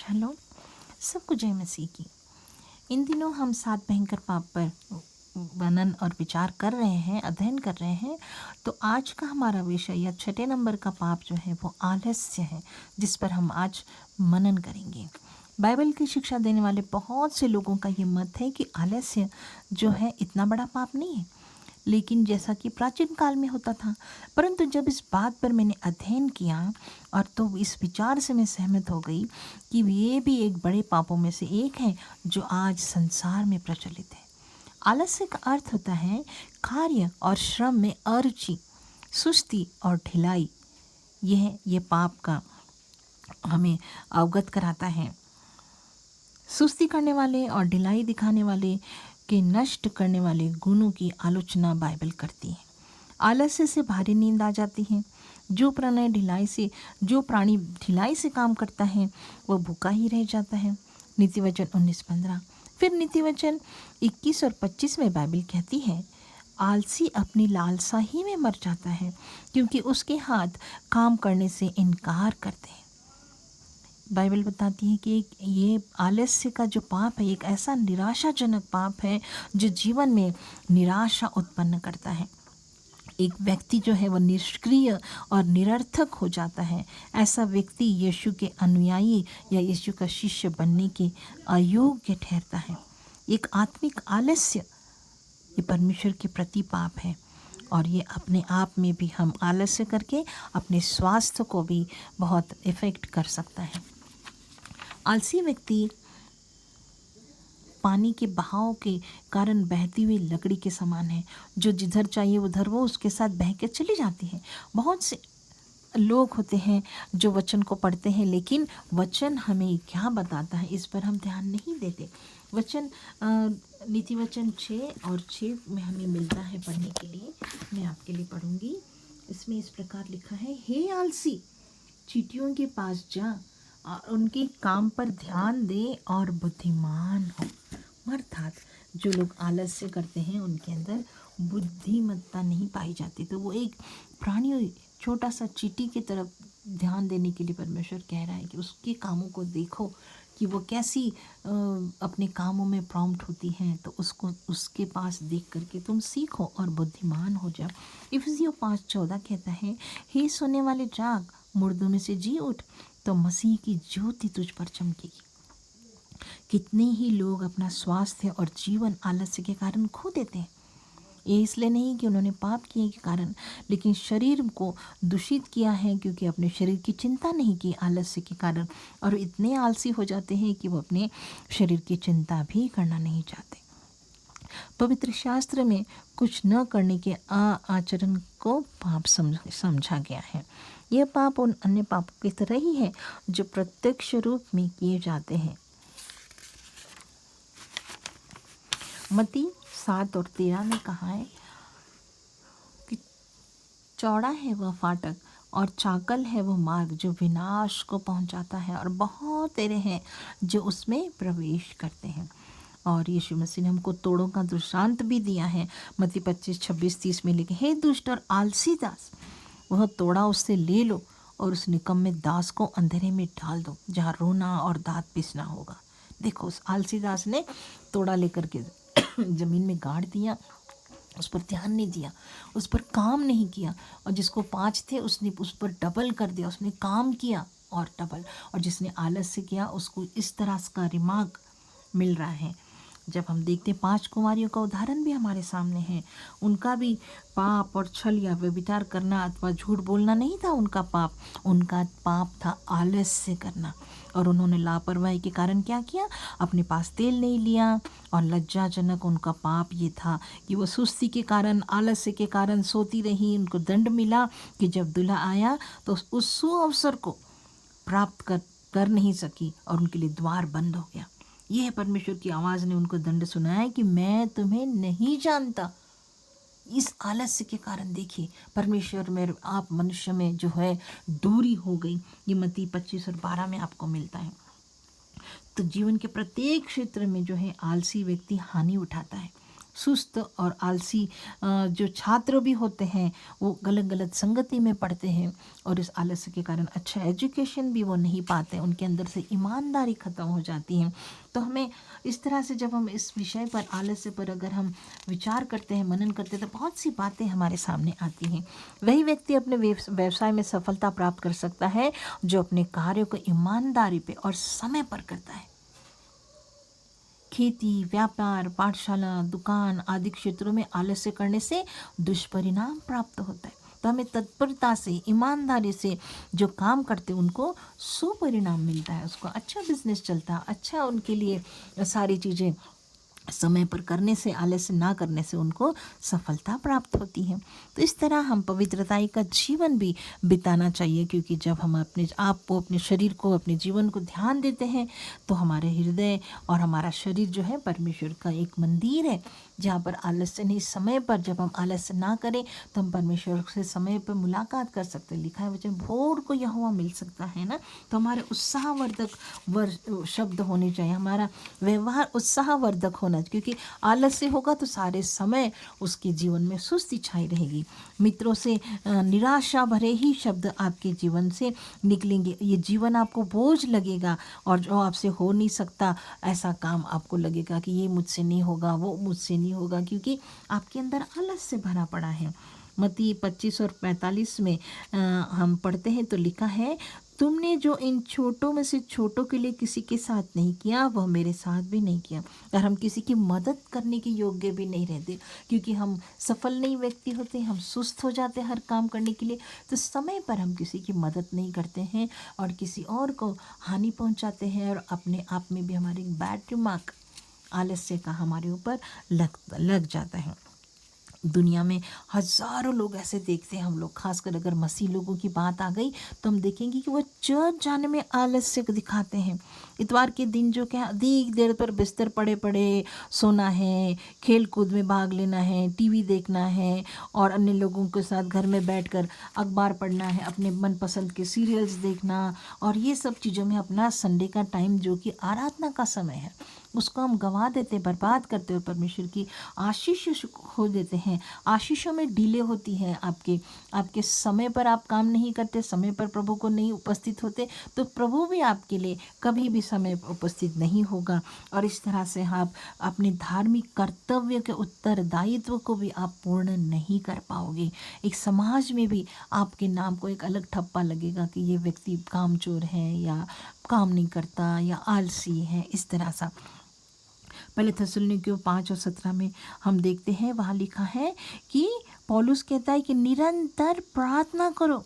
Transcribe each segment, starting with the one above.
शैलोम। सबको जय मसीह की। इन दिनों हम 7 भयंकर पाप पर वर्णन और विचार कर रहे हैं, अध्ययन कर रहे हैं। तो आज का हमारा विषय या 6 नंबर का पाप जो है वो आलस्य है, जिस पर हम आज मनन करेंगे। बाइबल की शिक्षा देने वाले बहुत से लोगों का ये मत है कि आलस्य जो है इतना बड़ा पाप नहीं है, लेकिन जैसा कि प्राचीन काल में होता था। परंतु जब इस बात पर मैंने अध्ययन किया और तो इस विचार से मैं सहमत हो गई कि ये भी एक बड़े पापों में से एक है जो आज संसार में प्रचलित है। आलस्य का अर्थ होता है कार्य और श्रम में अरुचि, सुस्ती और ढिलाई। ये पाप का हमें अवगत कराता है। सुस्ती करने वाले और ढिलाई दिखाने वाले के नष्ट करने वाले गुणों की आलोचना बाइबल करती है। आलस्य से भारी नींद आ जाती है। जो प्राणी ढिलाई से काम करता है वह भूखा ही रह जाता है। नीतिवचन 19:15। फिर नीतिवचन 21 और 25 में बाइबल कहती है, आलसी अपनी लालसा ही में मर जाता है, क्योंकि उसके हाथ काम करने से इनकार करते हैं। बाइबल बताती है कि ये आलस्य का जो पाप है एक ऐसा निराशाजनक पाप है जो जीवन में निराशा उत्पन्न करता है। एक व्यक्ति जो है वह निष्क्रिय और निरर्थक हो जाता है। ऐसा व्यक्ति यीशु के अनुयायी या यीशु का शिष्य बनने के अयोग्य ठहरता है। एक आत्मिक आलस्य ये परमेश्वर के प्रति पाप है, और ये अपने आप में भी हम आलस्य करके अपने स्वास्थ्य को भी बहुत इफ़ेक्ट कर सकता है। आलसी व्यक्ति पानी के बहाव के कारण बहती हुई लकड़ी के समान है, जो जिधर चाहिए उधर वो उसके साथ बह के चली जाती है। बहुत से लोग होते हैं जो वचन को पढ़ते हैं, लेकिन वचन हमें क्या बताता है इस पर हम ध्यान नहीं देते। वचन नीतिवचन 6 और 6 में हमें मिलता है पढ़ने के लिए। मैं आपके लिए पढ़ूंगी। इसमें इस प्रकार लिखा है, हे आलसी, चींटियों के पास जा और उनके काम पर ध्यान दे और बुद्धिमान हो। अर्थात जो लोग आलस्य करते हैं उनके अंदर बुद्धिमत्ता नहीं पाई जाती। तो वो एक प्राणी, छोटा सा चींटी की तरफ ध्यान देने के लिए परमेश्वर कह रहा है कि उसके कामों को देखो कि वो कैसी अपने कामों में प्रॉम्प्ट होती हैं। तो उसको उसके पास देख करके तुम सीखो और बुद्धिमान हो जाओ। इफिसियों 5:14 कहता है, हे सोने वाले जाग, मुर्दों में से जी उठ, तो मसीह की ज्योति तुझ पर चमकेगी। कितने ही लोग अपना स्वास्थ्य और जीवन आलस्य के कारण खो देते हैं। ये इसलिए नहीं कि उन्होंने पाप किए के कारण, लेकिन शरीर को दूषित किया है क्योंकि अपने शरीर की चिंता नहीं की आलस्य के कारण, और इतने आलसी हो जाते हैं कि वो अपने शरीर की चिंता भी करना नहीं चाहते। पवित्र शास्त्र में कुछ न करने के आचरण को पाप समझा गया है। यह पाप उन अन्य पापों की तरह ही है जो प्रत्यक्ष रूप में किए जाते हैं। मत्ती 7 और 13 में कहा है कि चौड़ा है वह फाटक और चाकल है वह मार्ग जो विनाश को पहुंचाता है, और बहुत तेरे हैं जो उसमें प्रवेश करते हैं। और यीशु मसीह ने हमको तोड़ों का दृष्टांत भी दिया है। मत्ती 25:26-30 में लिखे, हे दुष्ट और आलसी दास, वह तोड़ा उससे ले लो और उस निकम्मे दास को अंधेरे में डाल दो, जहाँ रोना और दांत पीसना होगा। देखो, उस आलसी दास ने तोड़ा लेकर के जमीन में गाड़ दिया, उस पर ध्यान नहीं दिया, उस पर काम नहीं किया। और जिसको 5 थे उसने उस पर डबल कर दिया, उसने काम किया और डबल। और जिसने आलस्य किया उसको इस तरह का दिमाग मिल रहा है। जब हम देखते 5 कुमारियों का उदाहरण भी हमारे सामने है, उनका भी पाप और छल या व्यभिचार करना अथवा झूठ बोलना नहीं था उनका पाप था आलस्य करना। और उन्होंने लापरवाही के कारण क्या किया, अपने पास तेल नहीं लिया। और लज्जाजनक उनका पाप ये था कि वो सुस्ती के कारण, आलस्य के कारण सोती रही। उनको दंड मिला कि जब दूल्हा आया तो उस सुअवसर को प्राप्त कर नहीं सकी और उनके लिए द्वार बंद हो गया। यह परमेश्वर की आवाज़ ने उनको दंड सुनाया कि मैं तुम्हें नहीं जानता। इस आलस्य के कारण देखिए परमेश्वर में आप मनुष्य में जो है दूरी हो गई। ये मत्ती 25 और 12 में आपको मिलता है। तो जीवन के प्रत्येक क्षेत्र में जो है आलसी व्यक्ति हानि उठाता है। सुस्त और आलसी जो छात्र भी होते हैं वो गलत गलत संगति में पढ़ते हैं और इस आलस्य के कारण अच्छा एजुकेशन भी वो नहीं पाते, उनके अंदर से ईमानदारी ख़त्म हो जाती है। तो हमें इस तरह से जब हम इस विषय पर, आलस्य पर अगर हम विचार करते हैं, मनन करते हैं, तो बहुत सी बातें हमारे सामने आती हैं। वही व्यक्ति अपने व्यवसाय में सफलता प्राप्त कर सकता है जो अपने कार्यों को ईमानदारी पे और समय पर करता है। खेती, व्यापार, पाठशाला, दुकान आदि क्षेत्रों में आलस्य करने से दुष्परिणाम प्राप्त होता है। तो हमें तत्परता से, ईमानदारी से जो काम करते हैं उनको सुपरिणाम मिलता है, उसको अच्छा बिजनेस चलता है, अच्छा उनके लिए सारी चीज़ें समय पर करने से, आलस्य ना करने से उनको सफलता प्राप्त होती है। तो इस तरह हम पवित्रताई का जीवन भी बिताना चाहिए, क्योंकि जब हम अपने आप को, अपने शरीर को, अपने जीवन को ध्यान देते हैं तो हमारे हृदय और हमारा शरीर जो है परमेश्वर का एक मंदिर है, जहाँ पर आलस्य नहीं, समय पर जब हम आलस्य ना करें तो हम परमेश्वर से समय पर मुलाकात कर सकते हैं। लिखा है वचन, भोर को यहोवा मिल सकता है ना। तो हमारे उत्साहवर्धक शब्द होने चाहिए, हमारा व्यवहार उत्साहवर्धक होना, क्योंकि आलस्य होगा तो सारे समय उसके जीवन में सुस्ती छाई रहेगी। मित्रों से निराशा भरे ही शब्द आपके जीवन से निकलेंगे, ये जीवन आपको बोझ लगेगा और जो आपसे हो नहीं सकता ऐसा काम आपको लगेगा कि ये मुझसे नहीं होगा, वो मुझसे नहीं होगा, क्योंकि आपके अंदर आलस्य भरा पड़ा है। मत्ती 25 और 45 में हम पढ़ते हैं तो लिखा है, तुमने जो इन छोटों में से छोटों के लिए किसी के साथ नहीं किया वह मेरे साथ भी नहीं किया। और हम किसी की मदद करने के योग्य भी नहीं रहते, क्योंकि हम सफल नहीं व्यक्ति होते, हम सुस्त हो जाते हैं हर काम करने के लिए। तो समय पर हम किसी की मदद नहीं करते हैं और किसी और को हानि पहुंचाते हैं, और अपने आप में भी हमारे बैड रिमार्क आलस्य का हमारे ऊपर लग जाता है। दुनिया में हज़ारों लोग ऐसे देखते हैं हम लोग, खासकर अगर मसीह लोगों की बात आ गई तो हम देखेंगे कि वो चर्च जाने में आलस्य दिखाते हैं। इतवार के दिन जो क्या अधिक देर पर बिस्तर पड़े पड़े सोना है, खेल कूद में भाग लेना है, टीवी देखना है और अन्य लोगों के साथ घर में बैठकर अखबार पढ़ना है, अपने मनपसंद के सीरियल्स देखना, और ये सब चीज़ों में अपना संडे का टाइम जो कि आराधना का समय है उसको हम गंवा देते, बर्बाद करते हुए परमेश्वर की आशीष खो देते हैं। आशीषों में डीले होती है, आपके समय पर आप काम नहीं करते, समय पर प्रभु को नहीं उपस्थित होते, तो प्रभु भी आपके लिए कभी भी समय पर उपस्थित नहीं होगा। और इस तरह से आप अपने धार्मिक कर्तव्य के उत्तरदायित्व को भी आप पूर्ण नहीं कर पाओगे। एक समाज में भी आपके नाम को एक अलग ठप्पा लगेगा कि ये व्यक्ति कामचोर है या काम नहीं करता या आलसी है, इस तरह सा। पहले थिस्सलुनीकियों 5:17 में हम देखते हैं, वहाँ लिखा है कि पौलुस कहता है कि निरंतर प्रार्थना करो।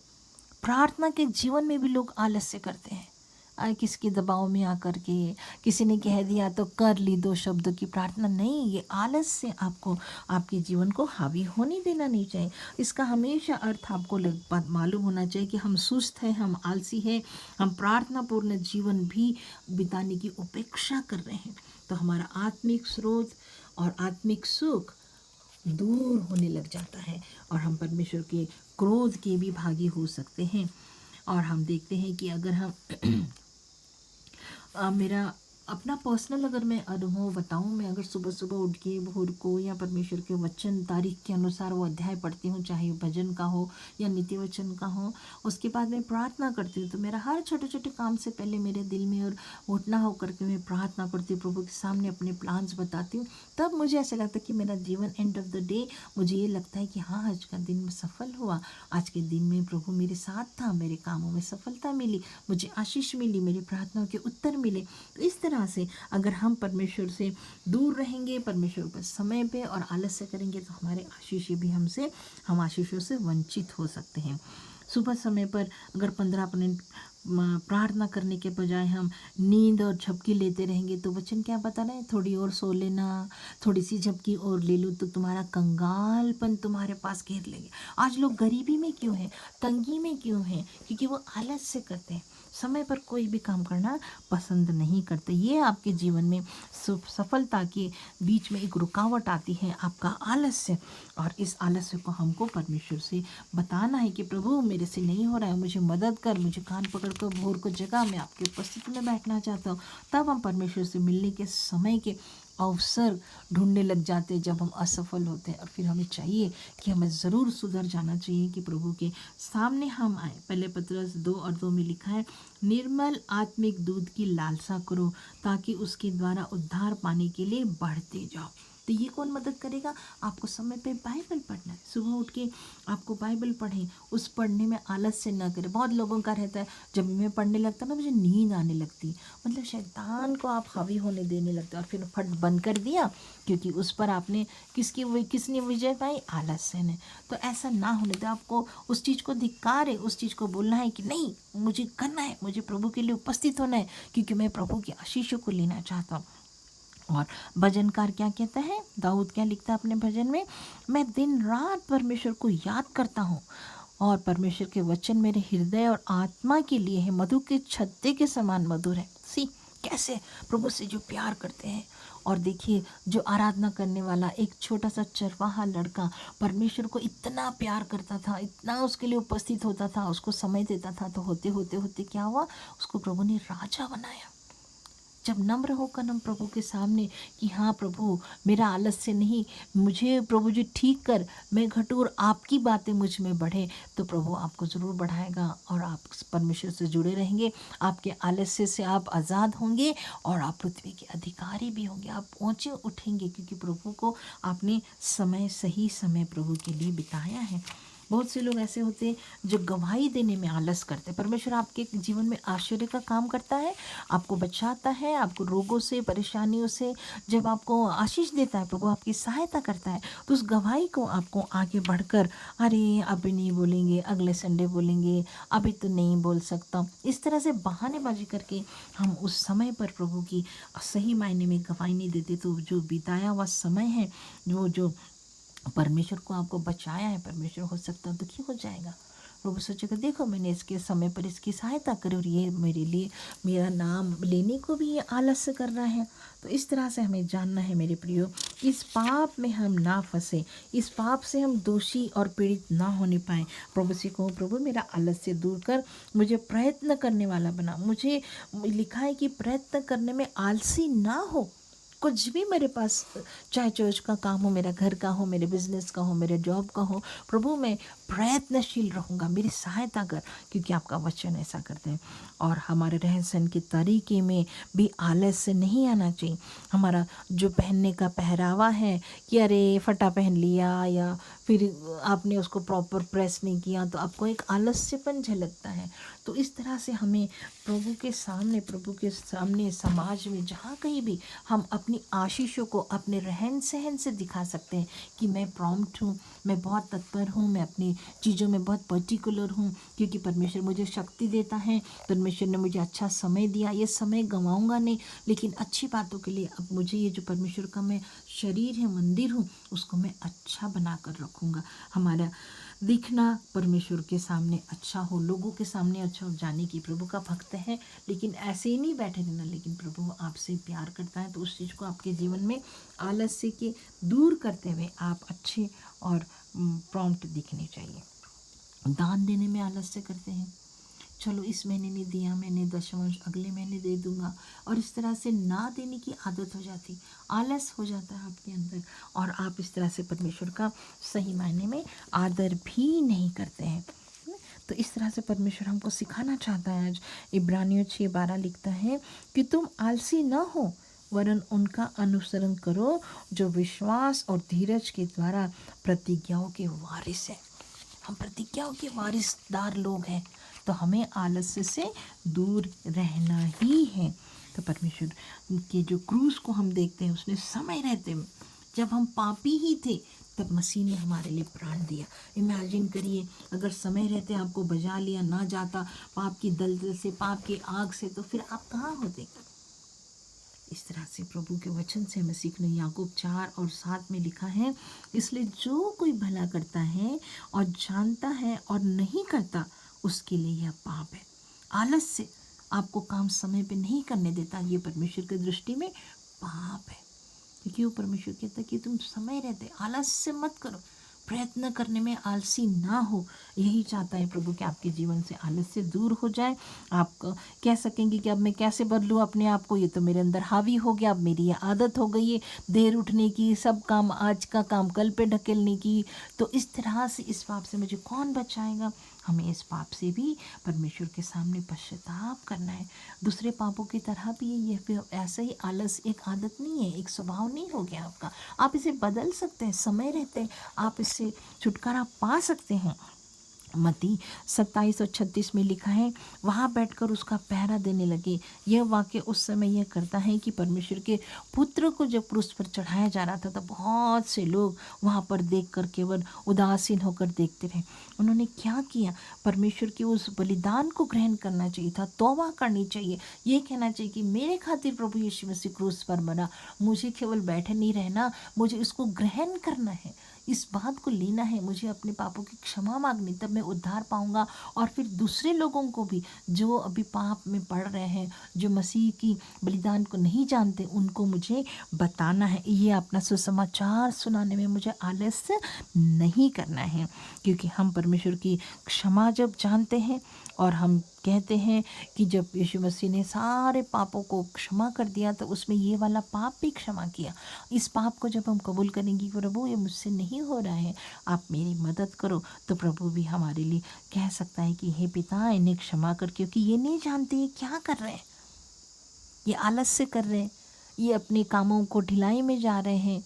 प्रार्थना के जीवन में भी लोग आलस्य करते हैं, किसी के दबाव में आकर के, किसी ने कह दिया तो कर ली 2 शब्दों की प्रार्थना। नहीं, ये आलस्य आपको, आपके जीवन को हावी होने देना नहीं चाहिए। इसका हमेशा अर्थ आपको मालूम होना चाहिए कि हम सुस्त हैं, हम आलसी हैं, हम प्रार्थनापूर्ण जीवन भी बिताने की उपेक्षा कर रहे हैं, तो हमारा आत्मिक स्रोत और आत्मिक सुख दूर होने लग जाता है और हम परमेश्वर के क्रोध के भी भागी हो सकते हैं। और हम देखते हैं कि अगर हम मेरा अपना पर्सनल अगर मैं अनुभव बताऊं, मैं अगर सुबह सुबह उठ के भोर को या परमेश्वर के वचन तारीख के अनुसार वो अध्याय पढ़ती हूँ, चाहे भजन का हो या नीति वचन का हो, उसके बाद मैं प्रार्थना करती हूँ, तो मेरा हर छोटे छोटे काम से पहले मेरे दिल में और उठना हो करके मैं प्रार्थना करती हूँ, प्रभु के सामने अपने प्लान्स बताती हूँ। तब मुझे ऐसा लगता है कि मेरा जीवन एंड ऑफ द डे मुझे ये लगता है कि हाँ, आज का दिन सफल हुआ, आज के दिन में प्रभु मेरे साथ था, मेरे कामों में सफलता मिली, मुझे आशीष मिली, मेरी प्रार्थनाओं के उत्तर मिले। तो इस तरह से अगर हम परमेश्वर से दूर रहेंगे, परमेश्वर पर समय पे और आलस्य करेंगे, तो हमारे आशीष भी हम आशीषों से वंचित हो सकते हैं। सुबह समय पर अगर 15 मिनट प्रार्थना करने के बजाय हम नींद और झपकी लेते रहेंगे, तो वचन क्या बता रहे हैं, थोड़ी और सो लेना, थोड़ी सी झपकी और ले लो तो तुम्हारा कंगालपन तुम्हारे पास घेर लेंगे। आज लोग गरीबी में क्यों हैं, तंगी में क्यों हैं? क्योंकि वो आलस्य करते हैं, समय पर कोई भी काम करना पसंद नहीं करते। ये आपके जीवन में सफलता के बीच में एक रुकावट आती है, आपका आलस्य। और इस आलस्य को हमको परमेश्वर से बताना है कि प्रभु मेरे से नहीं हो रहा है, मुझे मदद कर, मुझे कान पकड़ कर भोर को जगह, मैं आपकी उपस्थिति में बैठना चाहता हूँ। तब हम परमेश्वर से मिलने के समय के अवसर ढूंढने लग जाते हैं जब हम असफल होते हैं, और फिर हमें चाहिए कि हमें ज़रूर सुधर जाना चाहिए कि प्रभु के सामने हम आए। पहले पतरस 2:2 में लिखा है, निर्मल आत्मिक दूध की लालसा करो ताकि उसके द्वारा उद्धार पाने के लिए बढ़ते जाओ। तो ये कौन मदद करेगा? आपको समय पे बाइबल पढ़ना है। सुबह उठ के आपको बाइबल पढ़ें, उस पढ़ने में आलस से ना करें। बहुत लोगों का रहता है, जब मैं पढ़ने लगता ना मुझे नींद आने लगती, मतलब शैतान को आप हावी होने देने लगते, और फिर फट बंद कर दिया, क्योंकि उस पर आपने किसने विजय पाई? आलस से ने। तो ऐसा ना होने दे। आपको उस चीज़ को धिक्कार है, उस चीज़ को बोलना है कि नहीं, मुझे करना है, मुझे प्रभु के लिए उपस्थित होना है, क्योंकि मैं प्रभु की आशीषों को लेना चाहता हूँ। और भजनकार क्या कहता है? दाऊद क्या लिखता है अपने भजन में? मैं दिन रात परमेश्वर को याद करता हूँ, और परमेश्वर के वचन मेरे हृदय और आत्मा के लिए है, मधु के छत्ते के समान मधुर है। सी कैसे प्रभु से जो प्यार करते हैं। और देखिए, जो आराधना करने वाला एक छोटा सा चरवाहा लड़का परमेश्वर को इतना प्यार करता था, इतना उसके लिए उपस्थित होता था, उसको समय देता था, तो होते होते होते क्या हुआ? उसको प्रभु ने राजा बनाया। जब नम्र होकर हम प्रभु के सामने कि हाँ प्रभु, मेरा आलस से नहीं, मुझे प्रभु जी ठीक कर, मैं घटूं और आपकी बातें मुझ में बढ़े, तो प्रभु आपको ज़रूर बढ़ाएगा और आप परमेश्वर से जुड़े रहेंगे। आपके आलस्य से आप आज़ाद होंगे और आप पृथ्वी के अधिकारी भी होंगे। आप ऊँचे उठेंगे, क्योंकि प्रभु को आपने सही समय प्रभु के लिए बिताया है। बहुत से लोग ऐसे होते हैं जो गवाही देने में आलस करते हैं। परमेश्वर आपके जीवन में आश्चर्य का काम करता है, आपको बचाता है, आपको रोगों से, परेशानियों से जब आपको आशीष देता है, प्रभु आपकी सहायता करता है, तो उस गवाही को आपको आगे बढ़कर, अरे अभी नहीं बोलेंगे, अगले संडे बोलेंगे, अभी तो नहीं बोल सकता, इस तरह से बहानेबाजी करके हम उस समय पर प्रभु की सही मायने में गवाही नहीं देते। तो जो बिताया हुआ समय है, जो परमेश्वर को आपको बचाया है, परमेश्वर हो सकता है दुखी हो जाएगा। प्रभु सोचेगा, देखो मैंने इसके समय पर इसकी सहायता करी, और ये मेरे लिए मेरा नाम लेने को भी ये आलस्य कर रहा है। तो इस तरह से हमें जानना है मेरे प्रियो, इस पाप में हम ना फंसे, इस पाप से हम दोषी और पीड़ित ना होने पाए। प्रभु से कहो, प्रभु मेरा आलस्य दूर कर, मुझे प्रयत्न करने वाला बना। मुझे लिखा है कि प्रयत्न करने में आलसी ना हो। कुछ भी मेरे पास, चाहे चर्च का काम हो, मेरा घर का हो, मेरे बिजनेस का हो, मेरे जॉब का हो, प्रभु मैं प्रयत्नशील रहूँगा, मेरी सहायता कर, क्योंकि आपका वचन ऐसा करते हैं। और हमारे रहन सहन के तरीके में भी आलस्य नहीं आना चाहिए। हमारा जो पहनने का पहरावा है कि अरे फटा पहन लिया, या फिर आपने उसको प्रॉपर प्रेस नहीं किया, तो आपको एक आलस्यपन झलकता है। तो इस तरह से हमें प्रभु के सामने समाज में जहाँ कहीं भी हम अपनी आशीषों को अपने रहन सहन से दिखा सकते हैं कि मैं प्रॉम्प्ट हूँ, मैं बहुत तत्पर हूँ, मैं अपनी चीज़ों में बहुत पर्टिकुलर हूँ, क्योंकि परमेश्वर मुझे शक्ति देता है, परमेश्वर ने मुझे अच्छा समय दिया, ये समय गंवाऊंगा नहीं, लेकिन अच्छी बातों के लिए अब मुझे ये जो परमेश्वर का मैं शरीर है, मंदिर हूँ, उसको मैं अच्छा बना कर रखूँगा। हमारा दिखना परमेश्वर के सामने अच्छा हो, लोगों के सामने अच्छा हो, जाने की प्रभु का भक्त है, लेकिन ऐसे ही नहीं बैठे रहना, लेकिन प्रभु आपसे प्यार करता है, तो उस चीज़ को आपके जीवन में आलस्य के दूर करते हुए आप अच्छे और प्रॉम्प्ट दिखने चाहिए। दान देने में आलस्य करते हैं, चलो इस महीने नहीं दिया, मैंने दशमांश अगले महीने दे दूंगा, और इस तरह से ना देने की आदत हो जाती, आलस हो जाता है आपके अंदर, और आप इस तरह से परमेश्वर का सही मायने में आदर भी नहीं करते हैं। तो इस तरह से परमेश्वर हमको सिखाना चाहता है। आज इब्रानियों 6:12 लिखता है कि तुम आलसी न हो, वरन उनका अनुसरण करो जो विश्वास और धीरज के द्वारा प्रतिज्ञाओं के वारिस है। हम प्रतिज्ञाओं के वारिसदार लोग हैं, तो हमें आलस्य से दूर रहना ही है। तो परमेश्वर के जो क्रूस को हम देखते हैं, उसने समय रहते, जब हम पापी ही थे, तब मसीह ने हमारे लिए प्राण दिया। इमेजिन करिए, अगर समय रहते आपको बजा लिया ना जाता पाप की दलदल से, पाप की आग से, तो फिर आप कहाँ होते? इस तरह से प्रभु के वचन से हमें सीखना। याकूब 4:7 में लिखा है, इसलिए जो कोई भला करता है और जानता है और नहीं करता, उसके लिए यह पाप है। आलस्य आपको काम समय पे नहीं करने देता, ये परमेश्वर की दृष्टि में पाप है। क्योंकि वो परमेश्वर कहता है कि तुम समय रहते आलस्य मत करो। प्रयत्न करने में आलसी ना हो। यही चाहता है प्रभु कि आपके जीवन से आलस्य दूर हो जाए। आप कह सकेंगे कि अब मैं कैसे बदलूँ अपने आप को, ये तो मेरे अंदर हावी हो गया, अब मेरी ये आदत हो गई है देर उठने की, सब काम आज का काम कल पे ढकेलने की। तो इस तरह से इस पाप से मुझे कौन बचाएगा? हमें इस पाप से भी परमेश्वर के सामने पश्चाताप करना है। दूसरे पापों की तरह भी ये फिर ऐसा ही आलस एक आदत नहीं है, एक स्वभाव नहीं हो गया आपका। आप इसे बदल सकते हैं, समय रहते आप इससे छुटकारा पा सकते हैं। मत्ती 27 और 36 में लिखा है, वहाँ बैठकर उसका पहरा देने लगे। यह वाक्य उस समय यह करता है कि परमेश्वर के पुत्र को जब क्रूस पर चढ़ाया जा रहा था तो बहुत से लोग वहाँ पर देखकर केवल उदासीन होकर देखते रहे। उन्होंने क्या किया? परमेश्वर के उस बलिदान को ग्रहण करना चाहिए था, तौबा करनी चाहिए, ये कहना चाहिए कि मेरे खातिर प्रभु यीशु मसीह क्रूस पर मरा, मुझे केवल बैठे नहीं रहना, मुझे इसको ग्रहण करना है, इस बात को लेना है, मुझे अपने पापों की क्षमा मांगनी, तब मैं उद्धार पाऊंगा। और फिर दूसरे लोगों को भी जो अभी पाप में पड़ रहे हैं, जो मसीह की बलिदान को नहीं जानते, उनको मुझे बताना है। ये अपना सुसमाचार सुनाने में मुझे आलस्य नहीं करना है, क्योंकि हम परमेश्वर की क्षमा जब जानते हैं और हम कहते हैं कि जब यीशु मसीह ने सारे पापों को क्षमा कर दिया तो उसमें ये वाला पाप भी क्षमा किया। इस पाप को जब हम कबूल करेंगे, प्रभु ये मुझसे नहीं हो रहा है, आप मेरी मदद करो, तो प्रभु भी हमारे लिए कह सकता है कि हे पिता, इन्हें क्षमा कर, क्योंकि ये नहीं जानते ये क्या कर रहे हैं, ये आलस्य कर रहे हैं, ये अपने कामों को ढिलाई में जा रहे हैं,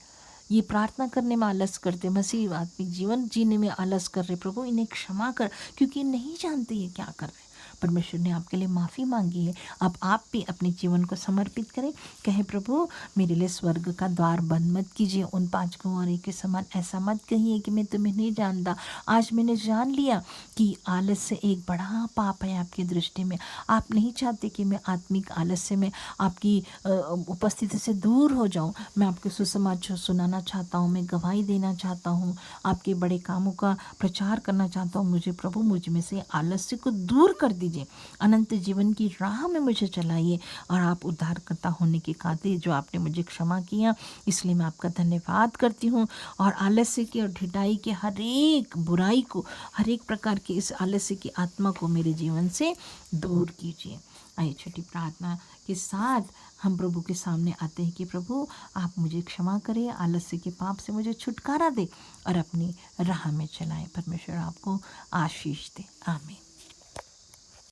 ये प्रार्थना करने में आलस करते, मसीह आत्मिक जीवन जीने में आलस कर रहे। प्रभु इन्हें क्षमा कर, क्योंकि नहीं जानते ये क्या कर रहे हैं। परमेश्वर ने आपके लिए माफ़ी मांगी है। अब आप भी अपने जीवन को समर्पित करें, कहें प्रभु मेरे लिए स्वर्ग का द्वार बंद मत कीजिए, उन 5 कुंवारों के समान ऐसा मत कहिए कि मैं तुम्हें नहीं जानता। आज मैंने जान लिया कि आलस्य एक बड़ा पाप है आपकी दृष्टि में। आप नहीं चाहते कि मैं आत्मिक आलस्य में आपकी उपस्थिति से दूर हो जाऊं। मैं आपके सुसमाचार सुनाना चाहता हूं, मैं गवाही देना चाहता हूं, आपके बड़े कामों का प्रचार करना चाहता हूं। मुझे प्रभु मुझ में से आलस्य को दूर कर दीजिए, अनंत जीवन की राह में मुझे चलाइए, और आप उद्धारकर्ता होने के खातिर जो आपने मुझे क्षमा किया, इसलिए मैं आपका धन्यवाद करती हूँ। और आलस्य की और ढिठाई के हर एक बुराई को, हर एक प्रकार की इस आलस्य की आत्मा को मेरे जीवन से दूर कीजिए। आइए छोटी प्रार्थना के साथ हम प्रभु के सामने आते हैं कि प्रभु आप मुझे क्षमा करें, आलस्य के पाप से मुझे छुटकारा दे और अपनी राह में चलाएं। परमेश्वर आपको आशीष दे। आमीन।